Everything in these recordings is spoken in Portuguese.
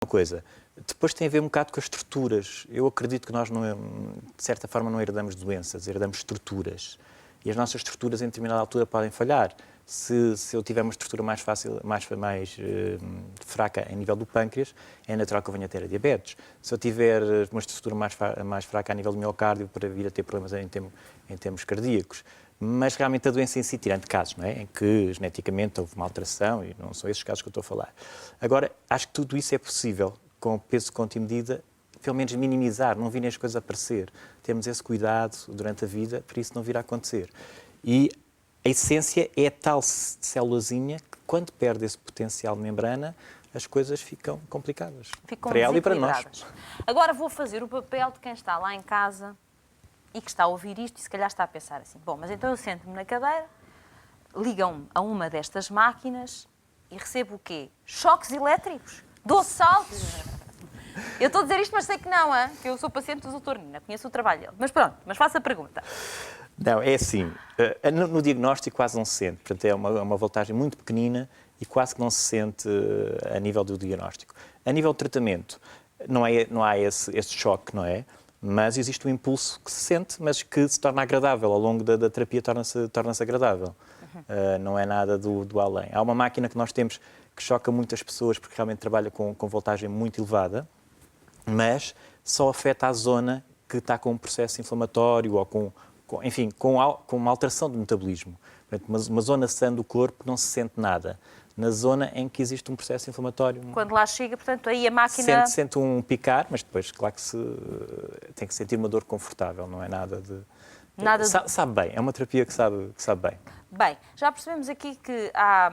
uma coisa. Depois tem a ver um bocado com as estruturas. Eu acredito que nós, de certa forma, não herdamos doenças, herdamos estruturas. E as nossas estruturas, em determinada altura, podem falhar. Se eu tiver uma estrutura mais fraca em nível do pâncreas, é natural que eu venha a ter a diabetes. Se eu tiver uma estrutura mais fraca a nível do miocárdio, para vir a ter problemas em termos cardíacos. Mas realmente a doença em si, tirando casos, não é? Em que geneticamente houve uma alteração, e não são esses casos que eu estou a falar. Agora, acho que tudo isso é possível, com peso, conta e medida, pelo menos minimizar, não virem as coisas a aparecer. Temos esse cuidado durante a vida, para isso não vir a acontecer. E a essência é a tal célulazinha que, quando perde esse potencial de membrana, as coisas ficam complicadas. Ficam para ela e para nós. Agora vou fazer o papel de quem está lá em casa e que está a ouvir isto e se calhar está a pensar assim, bom, mas então eu sento-me na cadeira, ligam-me a uma destas máquinas e recebo o quê? Choques elétricos? Dou saltos? Eu estou a dizer isto, mas sei que não, hein? Que eu sou paciente do Dr. Nina, conheço o trabalho dele. Mas pronto, mas faço a pergunta. Não, é assim, no diagnóstico quase não se sente, portanto é uma voltagem muito pequenina e quase que não se sente a nível do diagnóstico. A nível do tratamento, não há esse choque, não é? Mas existe um impulso que se sente, mas que se torna agradável. Ao longo da terapia torna-se agradável. Não é nada do além. Há uma máquina que nós temos que choca muitas pessoas porque realmente trabalha com voltagem muito elevada, mas só afeta a zona que está com um processo inflamatório ou com uma alteração do metabolismo. Portanto, uma zona sã do corpo não se sente nada. Na zona em que existe um processo inflamatório. Quando lá chega, portanto, aí a máquina... Sente um picar, mas depois, claro que tem que sentir uma dor confortável, não é nada de... Sabe bem, é uma terapia que sabe bem. Bem, já percebemos aqui que há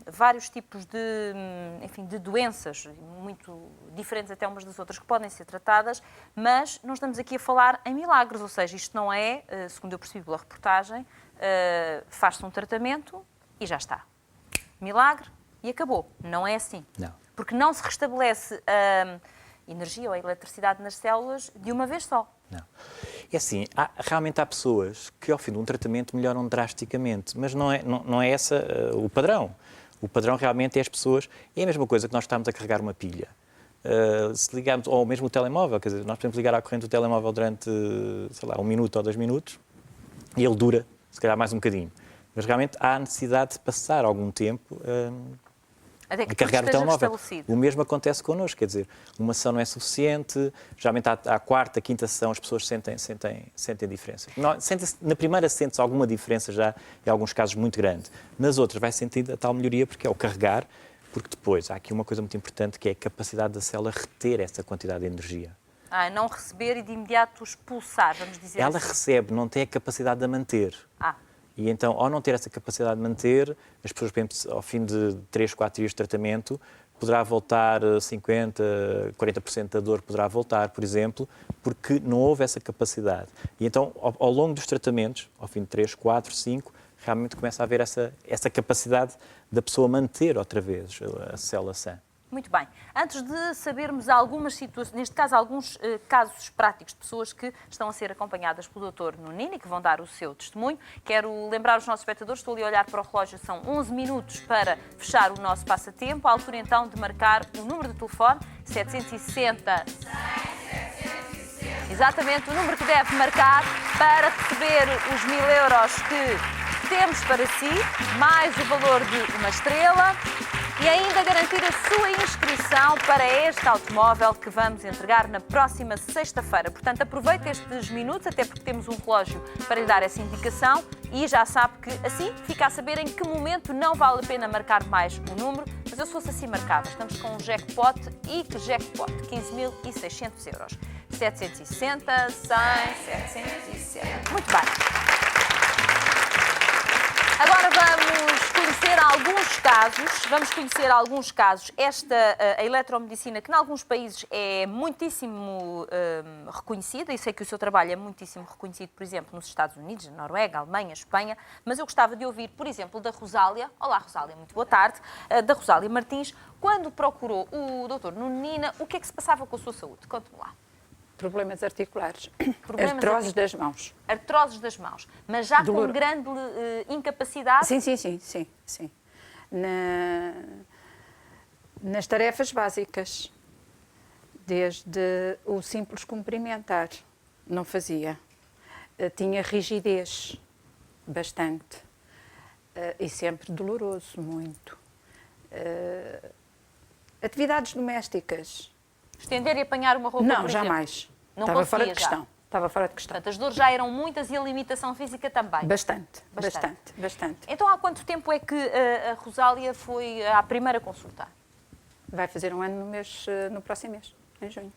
vários tipos de doenças, muito diferentes até umas das outras, que podem ser tratadas, mas não estamos aqui a falar em milagres, ou seja, isto não é, segundo eu percebi pela reportagem, faz-se um tratamento e já está. Milagre e acabou. Não é assim. Não. Porque não se restabelece a energia ou a eletricidade nas células de uma vez só. Não. É assim, realmente há pessoas que ao fim de um tratamento melhoram drasticamente, mas não é esse o padrão. O padrão realmente é as pessoas... É a mesma coisa que nós estamos a carregar uma pilha. Se ligarmos, ou mesmo o telemóvel, quer dizer, nós podemos ligar à corrente do telemóvel durante, sei lá, 1 minuto ou 2 minutos e ele dura, se calhar, mais um bocadinho. Mas realmente há necessidade de passar algum tempo a carregar o telemóvel. O mesmo acontece connosco, quer dizer, uma sessão não é suficiente, geralmente à quarta, quinta sessão as pessoas sentem diferenças. Na primeira sente-se alguma diferença já, em alguns casos muito grande. Nas outras vai sentindo a tal melhoria porque é o carregar, porque depois há aqui uma coisa muito importante que é a capacidade da célula reter essa quantidade de energia. Não receber e de imediato expulsar, vamos dizer Ela assim. recebe, não tem a capacidade de a manter. E então, ao não ter essa capacidade de manter, as pessoas, por exemplo, ao fim de 3, 4 dias de tratamento, poderá voltar 50%, 40% da dor poderá voltar, por exemplo, porque não houve essa capacidade. E então, ao longo dos tratamentos, ao fim de 3, 4, 5, realmente começa a haver essa capacidade da pessoa manter outra vez a célula sã. Muito bem. Antes de sabermos algumas situações, neste caso alguns casos práticos de pessoas que estão a ser acompanhadas pelo Dr. Nuno Nina e que vão dar o seu testemunho, quero lembrar os nossos espectadores, estou ali a olhar para o relógio, são 11 minutos para fechar o nosso passatempo, à altura então de marcar o número de telefone, 760... Exatamente, o número que deve marcar para receber os 1000 euros que temos para si, mais o valor de uma estrela e ainda garantir a sua inscrição para este automóvel que vamos entregar na próxima sexta-feira. Portanto, aproveite estes minutos, até porque temos um relógio para lhe dar essa indicação e já sabe que assim fica a saber em que momento não vale a pena marcar mais um número, mas eu se fosse assim marcava. Estamos com um jackpot e que jackpot? 15.600 euros. 760, 100, 707. Muito bem. Agora vamos conhecer alguns casos. A eletromedicina, que em alguns países é muitíssimo reconhecida, e sei que o seu trabalho é muitíssimo reconhecido, por exemplo, nos Estados Unidos, na Noruega, Alemanha, Espanha, mas eu gostava de ouvir, por exemplo, da Rosália. Olá, Rosália, muito boa tarde. Da Rosália Martins, quando procurou o Dr. Nuno Nina, o que é que se passava com a sua saúde? Conte-me lá. Problemas articulares. Artroses das mãos. Artroses das mãos. Mas já com grande incapacidade? Sim. Nas tarefas básicas. Desde o simples cumprimentar, não fazia. Tinha rigidez, bastante. E sempre doloroso, muito. Atividades domésticas. Estender e apanhar uma roupa, Não, por exemplo? jamais. Não Estava fora de conseguia já? questão. Estava fora de questão. Portanto, as dores já eram muitas e a limitação física também? Bastante. Bastante. Então, há quanto tempo é que a Rosália foi à primeira consulta? Vai fazer um ano no próximo mês, em junho.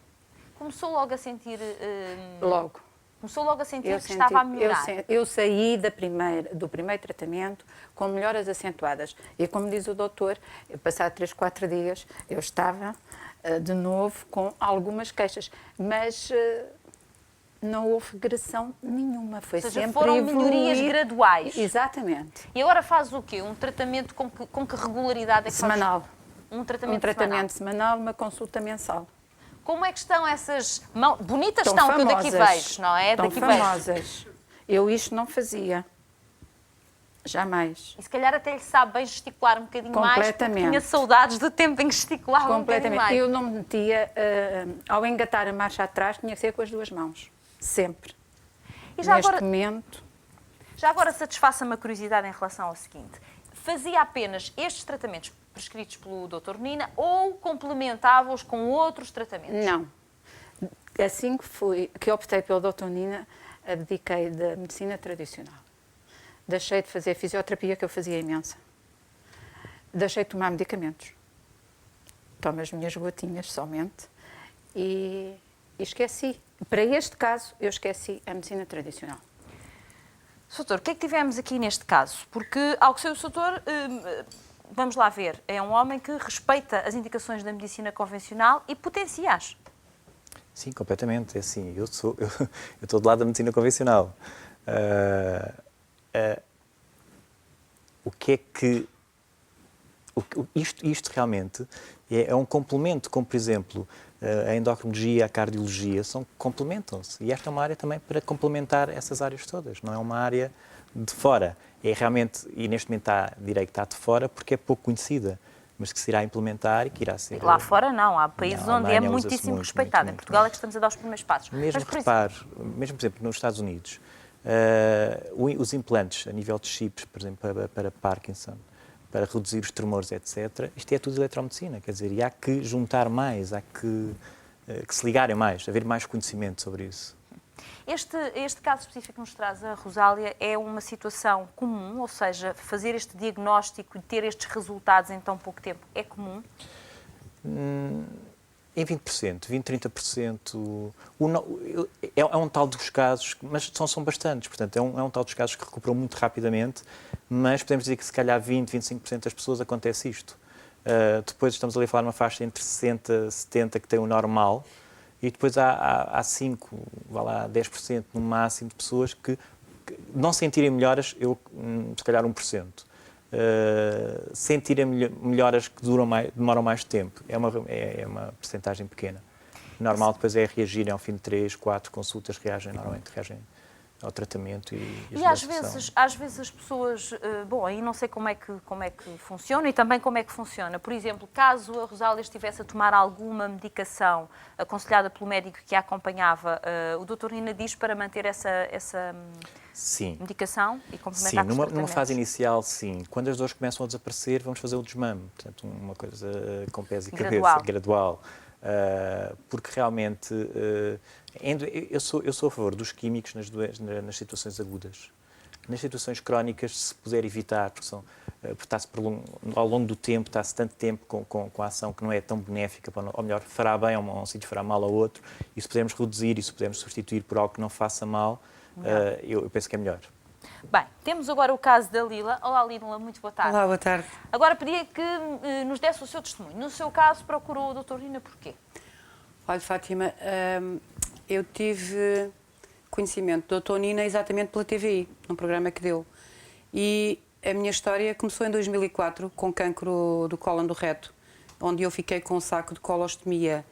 Começou logo a sentir... Logo. Começou logo a sentir que estava a melhorar? Eu saí do primeiro tratamento com melhoras acentuadas. E como diz o doutor, passado 3, 4 dias, eu estava de novo com algumas queixas. Mas não houve regressão nenhuma. Foi Ou seja, sempre foram melhorias graduais. Exatamente. E agora faz o quê? Um tratamento com que regularidade é que Semanal. faz? Um tratamento semanal, uma consulta mensal. Como é que estão essas mãos? Bonitas Tão estão, que eu famosas. daqui vejo, não é? Tão Daqui famosas. vejo. Eu isto não fazia. Jamais. E se calhar até lhe sabe bem gesticular um bocadinho mais, porque Completamente. tinha saudades do tempo em que gesticulava um bocadinho Completamente. mais. Eu não me metia, ao engatar a marcha atrás, tinha que ser com as 2 mãos. Sempre. E já Neste agora, momento, satisfaça-me a curiosidade em relação ao seguinte. Fazia apenas estes tratamentos prescritos pelo Dr. Nina ou complementava-os com outros tratamentos? não. Assim que optei pelo Dr. Nina, abdiquei da medicina tradicional. Deixei de fazer fisioterapia, que eu fazia imensa. Deixei de tomar medicamentos. Tomo as minhas gotinhas somente e esqueci. Para este caso, eu esqueci a medicina tradicional. Doutor, o que é que tivemos aqui neste caso? Porque, ao que sei o doutor, vamos lá ver, é um homem que respeita as indicações da medicina convencional e potencia-as. Sim, completamente. É assim, eu estou do lado da medicina convencional. O que é que... Isto realmente é um complemento, como por exemplo a endocrinologia, a cardiologia, complementam-se. E esta é uma área também para complementar essas áreas todas, não é uma área de fora. É realmente, e neste momento está de fora porque é pouco conhecida, mas que se irá implementar e que irá ser... Lá fora não, há países Na onde é Alemanha usa-se muitíssimo muito, respeitado. muito, Em Portugal muito. é que estamos a dar os primeiros passos. Mesmo, Mas, por repare, mesmo por exemplo nos Estados Unidos, os implantes a nível de chips, por exemplo, para Parkinson, para reduzir os tremores, etc., isto é tudo eletromedicina, quer dizer, e há que juntar mais, há que se ligarem mais, haver mais conhecimento sobre isso. Este caso específico que nos traz a Rosália é uma situação comum, ou seja, fazer este diagnóstico e ter estes resultados em tão pouco tempo é comum? Em 20%, 20%, 30%. É um tal dos casos, mas são bastantes, portanto, é um tal dos casos que recuperam muito rapidamente, mas podemos dizer que se calhar 20%, 25% das pessoas acontece isto. Depois estamos ali a falar de uma faixa entre 60% e 70% que tem o normal, e depois há 5%, vá lá, 10% no máximo de pessoas que não sentirem melhoras, se calhar 1%. Sentirem melhoras que demoram mais tempo. É uma percentagem pequena. Normal depois é reagirem ao fim de 3, 4 consultas, normalmente reagem ao tratamento e às vezes as pessoas, bom, aí não sei como é que funciona e também como é que funciona. Por exemplo, caso a Rosália estivesse a tomar alguma medicação aconselhada pelo médico que a acompanhava, o Dr. Nina diz para manter essa sim. medicação e complementar com os tratamentos? Numa fase inicial, sim. Quando as dores começam a desaparecer, vamos fazer o desmame. Portanto, uma coisa com pés e cabeça, gradual. Porque realmente eu sou a favor dos químicos nas situações agudas. Nas situações crónicas, se puder evitar, porque está-se ao longo do tempo, está-se tanto tempo com a ação que não é tão benéfica, ou melhor, fará bem a um sítio, fará mal ao outro, e se pudermos reduzir e se pudermos substituir por algo que não faça mal, eu penso que é melhor. Bem, temos agora o caso da Lila. Olá, Lila, muito boa tarde. Olá, boa tarde. Agora pedia que nos desse o seu testemunho. No seu caso, procurou o Dr. Nina porquê? Olha, Fátima, eu tive conhecimento do Dr. Nina exatamente pela TVI, num programa que deu. E a minha história começou em 2004, com cancro do cólon do reto, onde eu fiquei com um saco de colostomia